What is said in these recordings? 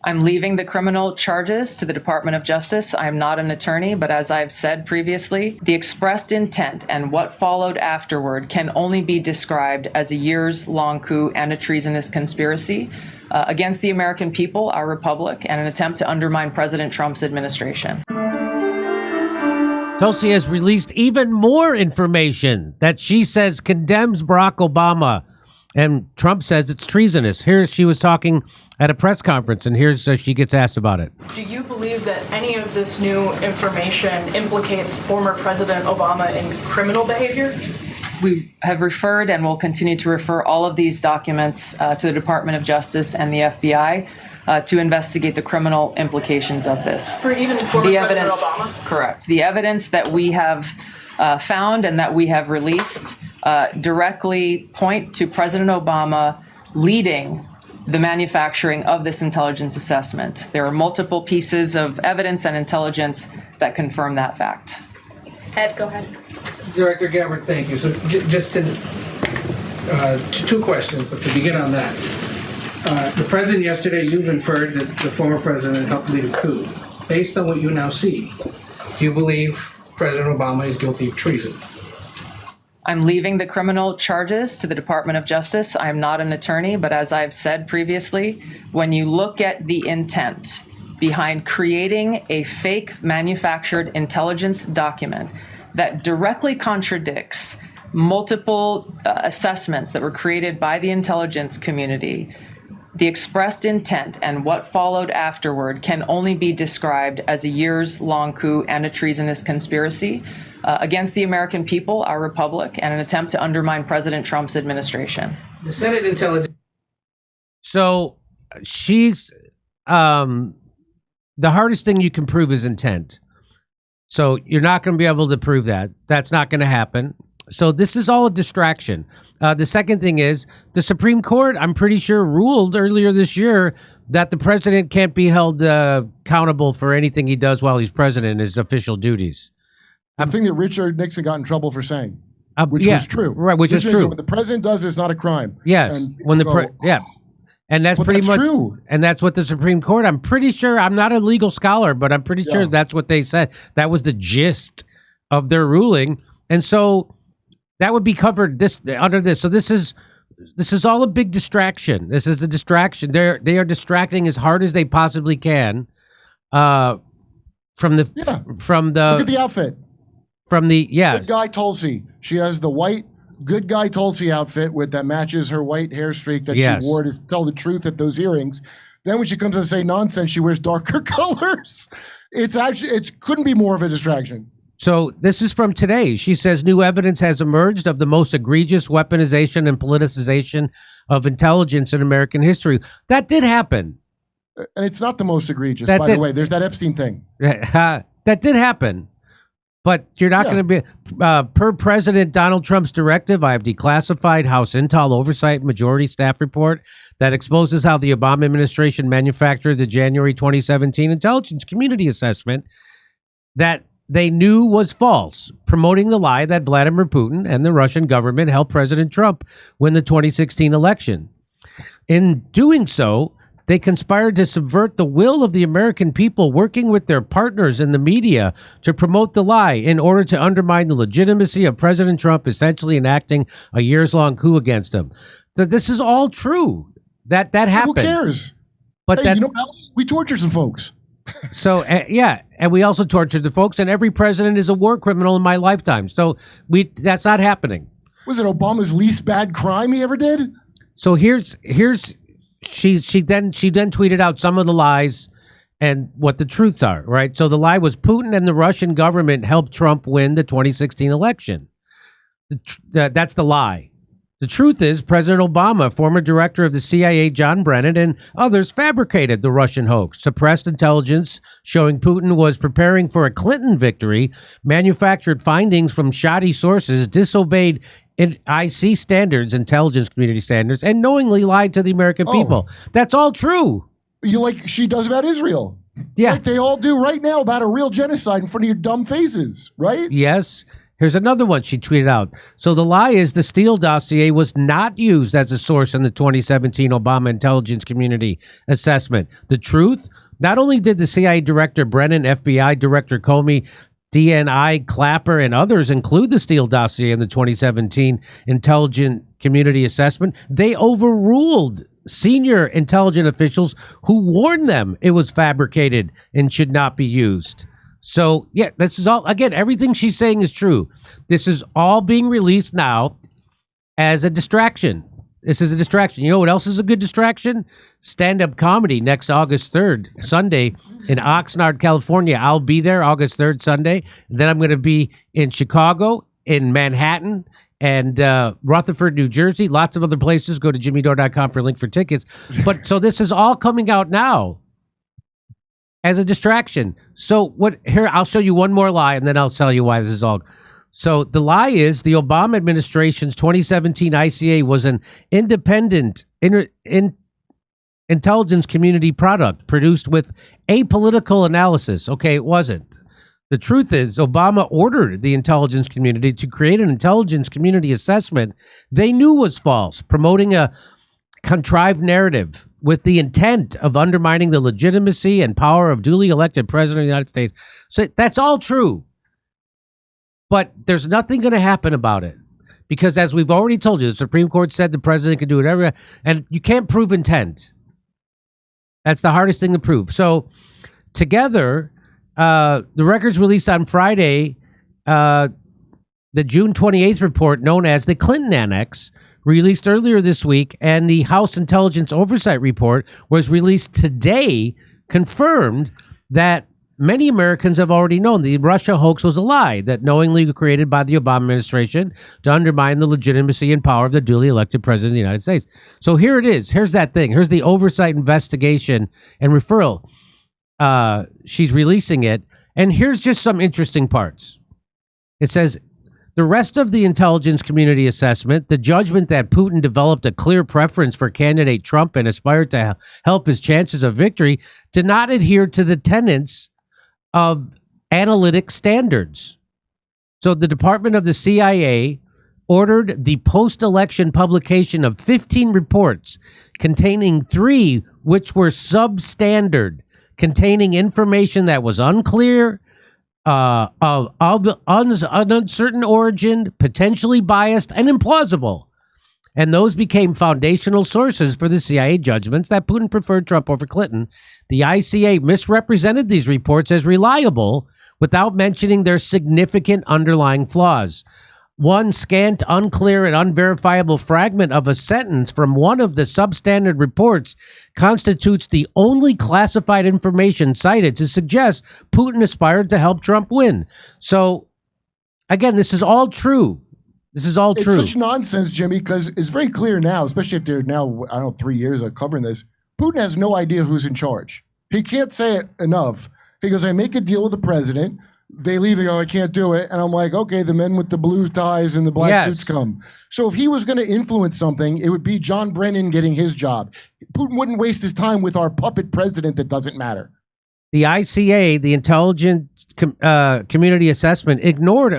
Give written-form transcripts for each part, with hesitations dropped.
I'm leaving the criminal charges to the Department of Justice. I'm not an attorney, but as I've said previously, the expressed intent and what followed afterward can only be described as a years-long coup and a treasonous conspiracy against the American people, our republic, and an attempt to undermine President Trump's administration. Tulsi has released even more information that she says condemns Barack Obama, and Trump says it's treasonous. Here she was talking at a press conference, and here's she gets asked about it. Do you believe that any of this new information implicates former President Obama in criminal behavior? We have referred and will continue to refer all of these documents to the Department of Justice and the FBI to investigate the criminal implications of this. For even former President Obama? Correct. The evidence that we have found and that we have released directly point to President Obama leading the manufacturing of this intelligence assessment. There are multiple pieces of evidence and intelligence that confirm that fact. Ed, go ahead. Director Gabbard, thank you. So just two questions, but to begin on that. The president yesterday, you've inferred that the former president helped lead a coup. Based on what you now see, do you believe President Obama is guilty of treason? I'm leaving the criminal charges to the Department of Justice. I'm not an attorney, but as I've said previously, when you look at the intent behind creating a fake manufactured intelligence document that directly contradicts multiple assessments that were created by the intelligence community, the expressed intent and what followed afterward can only be described as a years-long coup and a treasonous conspiracy against the American people, our republic, and an attempt to undermine President Trump's administration. The Senate Intelligence. So she's the hardest thing you can prove is intent. So you're not going to be able to prove that. That's not going to happen. So this is all a distraction. The second thing is the Supreme Court, I'm pretty sure, ruled earlier this year that the president can't be held accountable for anything he does while he's president in his official duties. The thing that Richard Nixon got in trouble for saying, which was true. Right, which is true. What the president does is not a crime. Yes, and when the and that's pretty much true. And that's what the Supreme Court, I'm pretty sure, I'm not a legal scholar, but I'm pretty sure that's what they said. That was the gist of their ruling. And so that would be covered under this. So this is all a big distraction. This is a distraction. They are distracting as hard as they possibly can from the look at the outfit. Good guy Tulsi. She has the white good guy Tulsi outfit that matches her white hair streak that she wore to tell the truth at those hearings. Then when she comes to say nonsense, she wears darker colors. It couldn't be more of a distraction. So this is from today. She says new evidence has emerged of the most egregious weaponization and politicization of intelligence in American history. That did happen. And it's not the most egregious, by the way. There's that Epstein thing. That did happen. But you're not going to be, per President Donald Trump's directive, I have declassified House Intel Oversight Majority Staff Report that exposes how the Obama administration manufactured the January 2017 Intelligence Community Assessment that they knew was false, promoting the lie that Vladimir Putin and the Russian government helped President Trump win the 2016 election. In doing so, they conspired to subvert the will of the American people, working with their partners in the media to promote the lie in order to undermine the legitimacy of President Trump, essentially enacting a years-long coup against him. This is all true. That happened. Who cares? But hey, you know what else? We tortured some folks. So, and we also tortured the folks, and every president is a war criminal in my lifetime. So that's not happening. Was it Obama's least bad crime he ever did? So here's she then tweeted out some of the lies and what the truths are, right? So the lie was Putin and the Russian government helped Trump win the 2016 election. That's the lie. The truth is President Obama, former director of the CIA, John Brennan, and others fabricated the Russian hoax, suppressed intelligence showing Putin was preparing for a Clinton victory, manufactured findings from shoddy sources, disobeyed IC standards, intelligence community standards, and knowingly lied to the American people. That's all true. Like she does about Israel. Yeah. Like they all do right now about a real genocide in front of your dumb faces, right? Yes. Here's another one she tweeted out. So the lie is the Steele dossier was not used as a source in the 2017 Obama intelligence community assessment. The truth, not only did the CIA Director Brennan, FBI Director Comey, DNI Clapper, and others include the Steele dossier in the 2017 intelligence community assessment, they overruled senior intelligence officials who warned them it was fabricated and should not be used. So, yeah, this is all, again, everything she's saying is true. This is all being released now as a distraction. This is a distraction. You know what else is a good distraction? Stand-up comedy next August 3rd, Sunday, in Oxnard, California. I'll be there August 3rd, Sunday. Then I'm going to be in Chicago, in Manhattan, and Rutherford, New Jersey. Lots of other places. Go to jimmydore.com for a link for tickets. But so this is all coming out now as a distraction. So what? Here, I'll show you one more lie, and then I'll tell you why this is all. So the lie is the Obama administration's 2017 ICA was an independent intelligence community product produced with apolitical analysis. Okay, it wasn't. The truth is Obama ordered the intelligence community to create an intelligence community assessment they knew was false, promoting a contrived narrative with the intent of undermining the legitimacy and power of duly elected president of the United States. So that's all true. But there's nothing going to happen about it. Because as we've already told you, the Supreme Court said the president can do whatever, and you can't prove intent. That's the hardest thing to prove. So together, the records released on Friday, the June 28th report known as the Clinton Annex, released earlier this week, and the House Intelligence Oversight Report was released today, confirmed that many Americans have already known the Russia hoax was a lie that knowingly created by the Obama administration to undermine the legitimacy and power of the duly elected president of the United States. So here it is. Here's that thing. Here's the oversight investigation and referral. She's releasing it. And here's just some interesting parts. It says, the rest of the intelligence community assessment, the judgment that Putin developed a clear preference for candidate Trump and aspired to help his chances of victory, did not adhere to the tenets of analytic standards. So the Department of the CIA ordered the post-election publication of 15 reports, containing 3 which were substandard, containing information that was unclear, of uncertain origin, potentially biased, and implausible. And those became foundational sources for the CIA judgments that Putin preferred Trump over Clinton. The ICA misrepresented these reports as reliable without mentioning their significant underlying flaws. One scant, unclear, and unverifiable fragment of a sentence from one of the substandard reports constitutes the only classified information cited to suggest Putin aspired to help Trump win. So, again, this is all true. This is all true. It's such nonsense, Jimmy, because it's very clear now, especially if they're now, I don't know, 3 years of covering this. Putin has no idea who's in charge. He can't say it enough. He goes, I make a deal with the president. They leave, they go, I can't do it. And I'm like, okay, the men with the blue ties and the black suits come. So if he was going to influence something, it would be John Brennan getting his job. Putin wouldn't waste his time with our puppet president that doesn't matter. The ICA, the Intelligence Community Assessment, ignored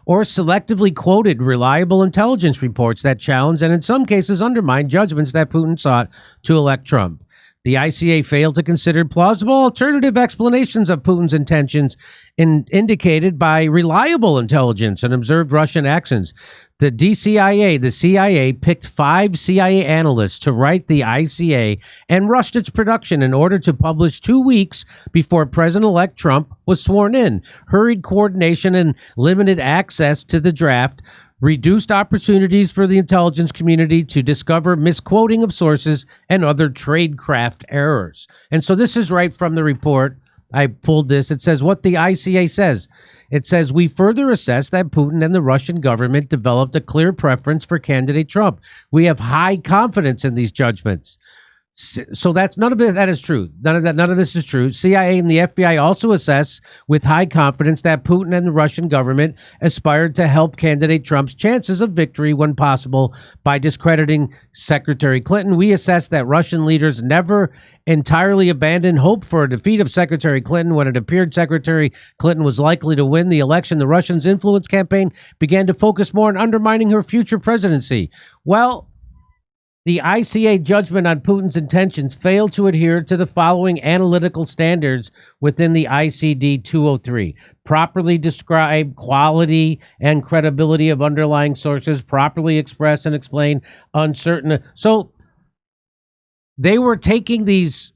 or selectively quoted reliable intelligence reports that challenged and in some cases undermined judgments that Putin sought to elect Trump. The ICA failed to consider plausible alternative explanations of Putin's intentions indicated by reliable intelligence and observed Russian actions. The DCIA, the CIA, picked 5 CIA analysts to write the ICA and rushed its production in order to publish 2 weeks before President-elect Trump was sworn in. Hurried coordination and limited access to the draft reduced opportunities for the intelligence community to discover misquoting of sources and other tradecraft errors. And so this is right from the report. I pulled this. It says what the ICA says. It says, we further assess that Putin and the Russian government developed a clear preference for candidate Trump. We have high confidence in these judgments. So that's none of it. That is true. None of this is true. CIA and the FBI also assess with high confidence that Putin and the Russian government aspired to help candidate Trump's chances of victory when possible by discrediting Secretary Clinton. We assess that Russian leaders never entirely abandoned hope for a defeat of Secretary Clinton. When it appeared Secretary Clinton was likely to win the election, the Russians' influence campaign began to focus more on undermining her future presidency. Well, the ICA judgment on Putin's intentions failed to adhere to the following analytical standards within the ICD 203. Properly describe quality and credibility of underlying sources, properly express and explain uncertain. So they were taking these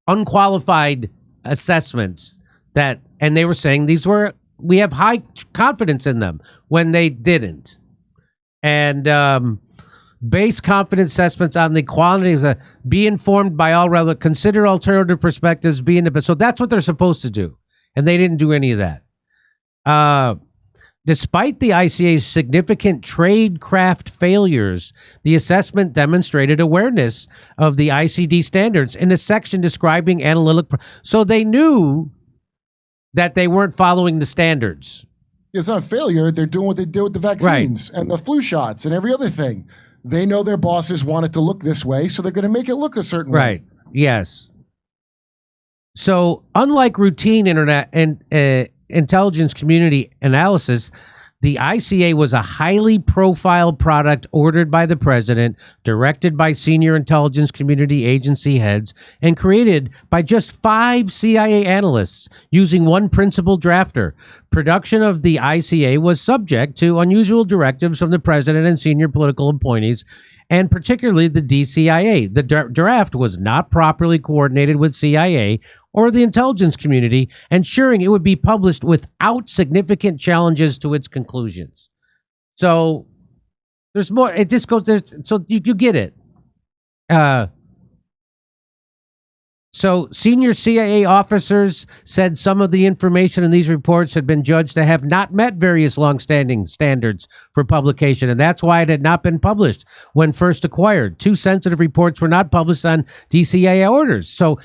unqualified assessments and they were saying we have high confidence in them when they didn't. And base confidence assessments on the quality of be informed by all relevant, consider alternative perspectives, so that's what they're supposed to do. And they didn't do any of that. Despite the ICA's significant tradecraft failures, the assessment demonstrated awareness of the ICD standards in a section describing analytical. So they knew that they weren't following the standards. It's not a failure. They're doing what they did with the vaccines and the flu shots and every other thing. They know their bosses want it to look this way, so they're going to make it look a certain way. Right. Yes. So unlike routine internet and intelligence community analysis, the ICA was a highly profiled product ordered by the president, directed by senior intelligence community agency heads, and created by just 5 CIA analysts using one principal drafter. Production of the ICA was subject to unusual directives from the president and senior political appointees, and particularly the DCIA. The draft was not properly coordinated with CIA or the intelligence community, ensuring it would be published without significant challenges to its conclusions. So there's more. It just goes there. So you get it. So senior CIA officers said some of the information in these reports had been judged to have not met various longstanding standards for publication, and that's why it had not been published when first acquired. 2 sensitive reports were not published on DCIA orders. So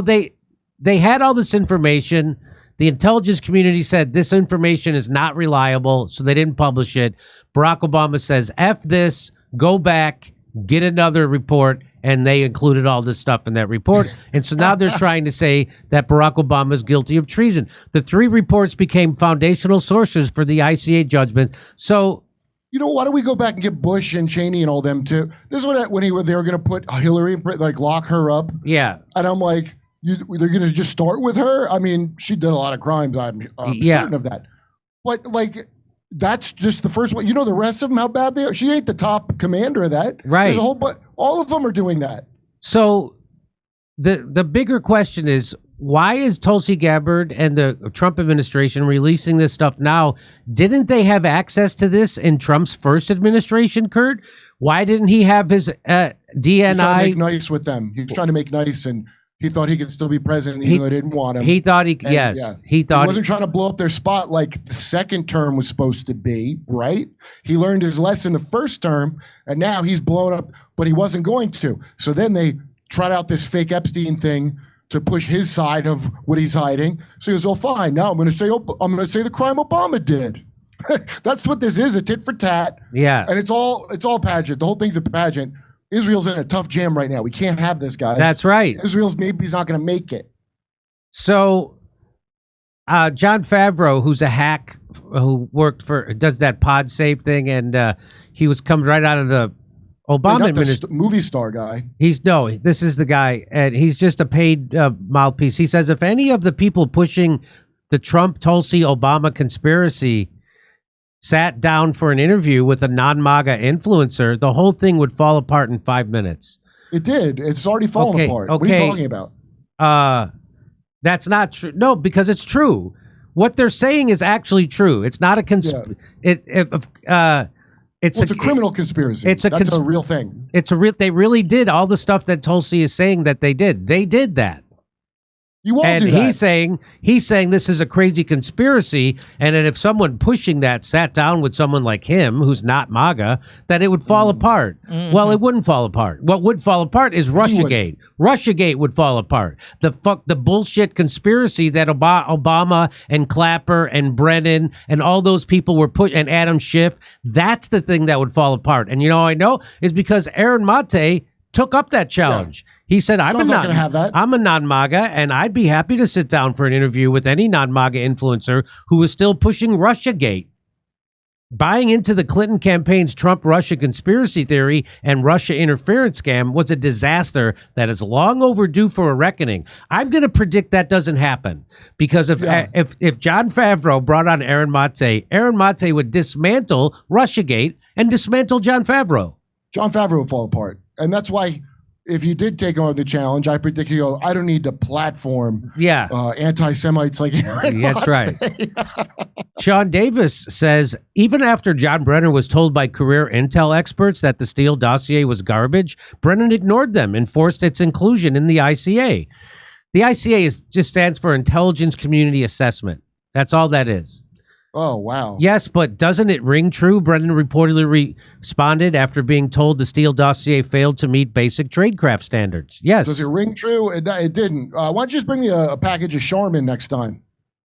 they had all this information. The intelligence community said this information is not reliable, so they didn't publish it. Barack Obama says, F this, go back, get another report, and they included all this stuff in that report. And so now they're trying to say that Barack Obama is guilty of treason. The 3 reports became foundational sources for the ICA judgment. So, you know, why don't we go back and get Bush and Cheney and all them too? This is when they were going to put Hillary, like lock her up. Yeah. And I'm like, they're going to just start with her? I mean, she did a lot of crimes. I'm certain of that. But like, that's just the first one. You know, the rest of them, how bad they are. She ain't the top commander of that. Right. There's a whole, but all of them are doing that. So the bigger question is, why is Tulsi Gabbard and the Trump administration releasing this stuff now? Didn't they have access to this in Trump's first administration, Kurt? Why didn't he have his DNI? He's trying to make nice with them. He's trying to make nice, and he thought he could still be president even though they didn't want him. He thought he wasn't trying to blow up their spot like the second term was supposed to be, right? He learned his lesson the first term, and now he's blown up, but he wasn't going to. So then they tried out this fake Epstein thing to push his side of what he's hiding. So he goes, "Oh, fine. Now I'm going to say the crime Obama did." That's what this is, a tit for tat. Yeah. And it's all pageant. The whole thing's a pageant. Israel's in a tough jam right now. We can't have this, guys. That's right. Maybe he's not going to make it. So, John Favreau, who's a hack who does that pod save thing, and he comes right out of the Obama administration. Movie star guy. This is the guy, and he's just a paid mouthpiece. He says if any of the people pushing the Trump, Tulsi, Obama conspiracy sat down for an interview with a non-MAGA influencer, the whole thing would fall apart in 5 minutes. It did. It's already fallen apart. What are you talking about? That's not true. No, because it's true. What they're saying is actually true. It's not a conspiracy. It's a criminal conspiracy. That's a real thing. They really did all the stuff that Tulsi is saying that they did. They did that. You won't and do that. he's saying this is a crazy conspiracy, and that if someone pushing that sat down with someone like him, who's not MAGA, that it would fall apart. Well, it wouldn't fall apart. What would fall apart is Russiagate. Russiagate would fall apart. The bullshit conspiracy that Obama and Clapper and Brennan and all those people were and Adam Schiff, that's the thing that would fall apart. And you know how I know is because Aaron Mate took up that challenge. He said, I'm a non-MAGA, and I'd be happy to sit down for an interview with any non-MAGA influencer who is still pushing Russiagate. Buying into the Clinton campaign's Trump-Russia conspiracy theory and Russia interference scam was a disaster that is long overdue for a reckoning. I'm going to predict that doesn't happen because if Jon Favreau brought on Aaron Mate would dismantle Russiagate and dismantle Jon Favreau. Jon Favreau would fall apart. And that's why if you did take on the challenge, I predict you go, I don't need to platform anti-Semites like Aaron That's right. Sean Davis says, even after John Brennan was told by career intel experts that the Steele dossier was garbage, Brennan ignored them and forced its inclusion in the ICA. The ICA just stands for Intelligence Community Assessment. That's all that is. Oh, wow. Yes, but doesn't it ring true? Brennan reportedly responded after being told the Steele dossier failed to meet basic tradecraft standards. Yes. Does it ring true? It didn't. Why don't you just bring me a package of Charmin next time?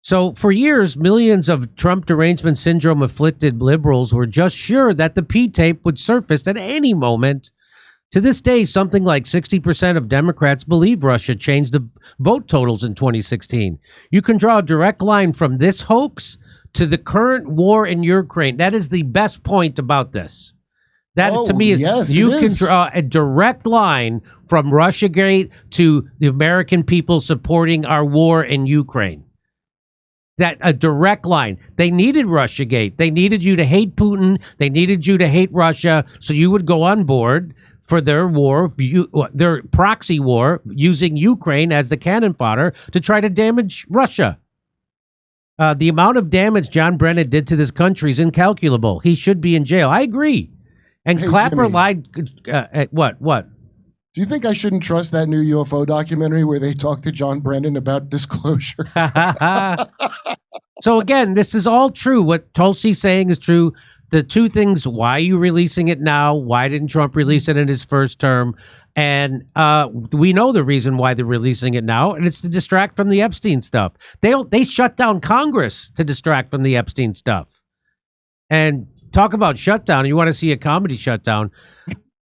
So for years, millions of Trump derangement syndrome afflicted liberals were just sure that the P-tape would surface at any moment. To this day, something like 60% of Democrats believe Russia changed the vote totals in 2016. You can draw a direct line from this hoax to the current war in Ukraine. That is the best point about this. That to me is you can draw a direct line from Russiagate to the American people supporting our war in Ukraine. That a direct line. They needed Russiagate. They needed you to hate Putin. They needed you to hate Russia, so you would go on board for their war, their proxy war, using Ukraine as the cannon fodder to try to damage Russia. The amount of damage John Brennan did to this country is incalculable. He should be in jail. I agree. And Clapper Jimmy, lied. What? Do you think I shouldn't trust that new UFO documentary where they talk to John Brennan about disclosure? So again, this is all true. What Tulsi's saying is true. The two things, why are you releasing it now? Why didn't Trump release it in his first term? And we know the reason why they're releasing it now, and it's to distract from the Epstein stuff. They shut down Congress to distract from the Epstein stuff. And talk about shutdown. You want to see a comedy shutdown.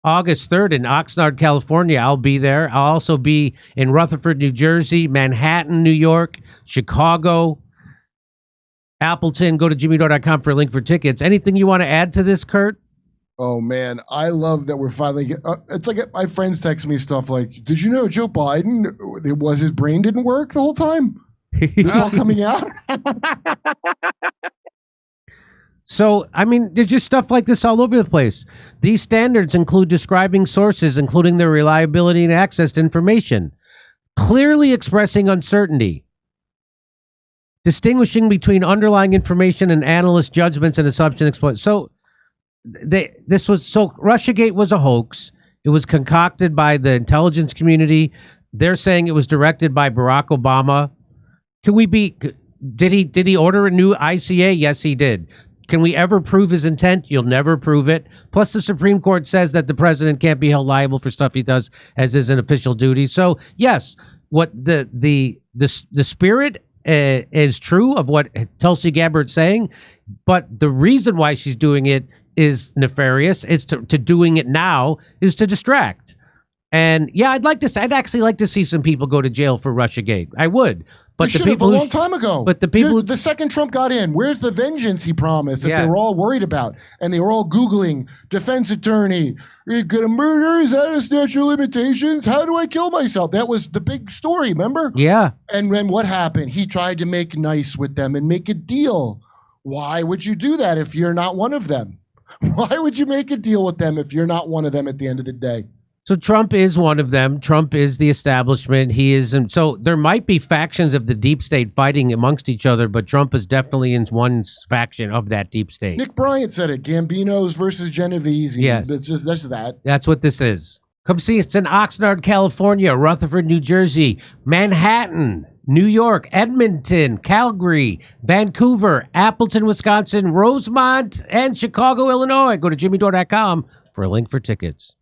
August 3rd in Oxnard, California. I'll be there. I'll also be in Rutherford, New Jersey, Manhattan, New York, Chicago, Appleton. Go to jimmydore.com for a link for tickets. Anything you want to add to this, Kurt? Oh, man. I love that we're finally it's like my friends text me stuff like, did you know Joe Biden, his brain didn't work the whole time? It's all coming out. So, I mean, there's just stuff like this all over the place. These standards include describing sources, including their reliability and access to information, clearly expressing uncertainty, distinguishing between underlying information and analyst judgments and assumption exploit. So, Russiagate was a hoax. It was concocted by the intelligence community. They're saying it was directed by Barack Obama. Did he order a new ICA? Yes, he did. Can we ever prove his intent? You'll never prove it. Plus, the Supreme Court says that the president can't be held liable for stuff he does as is an official duty. So, yes, what the spirit is true of what Tulsi Gabbard's saying, but the reason why she's doing it is nefarious. It's to doing it now is to distract. And yeah, I'd actually like to see some people go to jail for Russiagate. I would. But the people a long time ago. But the people the second Trump got in, where's the vengeance he promised that they were all worried about? And they were all Googling defense attorney. Are you gonna murder? Is that a statute of limitations? How do I kill myself? That was the big story, remember? Yeah. And then what happened? He tried to make nice with them and make a deal. Why would you do that if you're not one of them? Why would you make a deal with them if you're not one of them at the end of the day? So Trump is one of them. Trump is the establishment. He is, and so there might be factions of the deep state fighting amongst each other, but Trump is definitely in one faction of that deep state. Nick Bryant said it: Gambinos versus Genovese. Yes, that's that. That's what this is. Come see us in Oxnard, California, Rutherford, New Jersey, Manhattan, New York, Edmonton, Calgary, Vancouver, Appleton, Wisconsin, Rosemont, and Chicago, Illinois. Go to jimmydore.com for a link for tickets.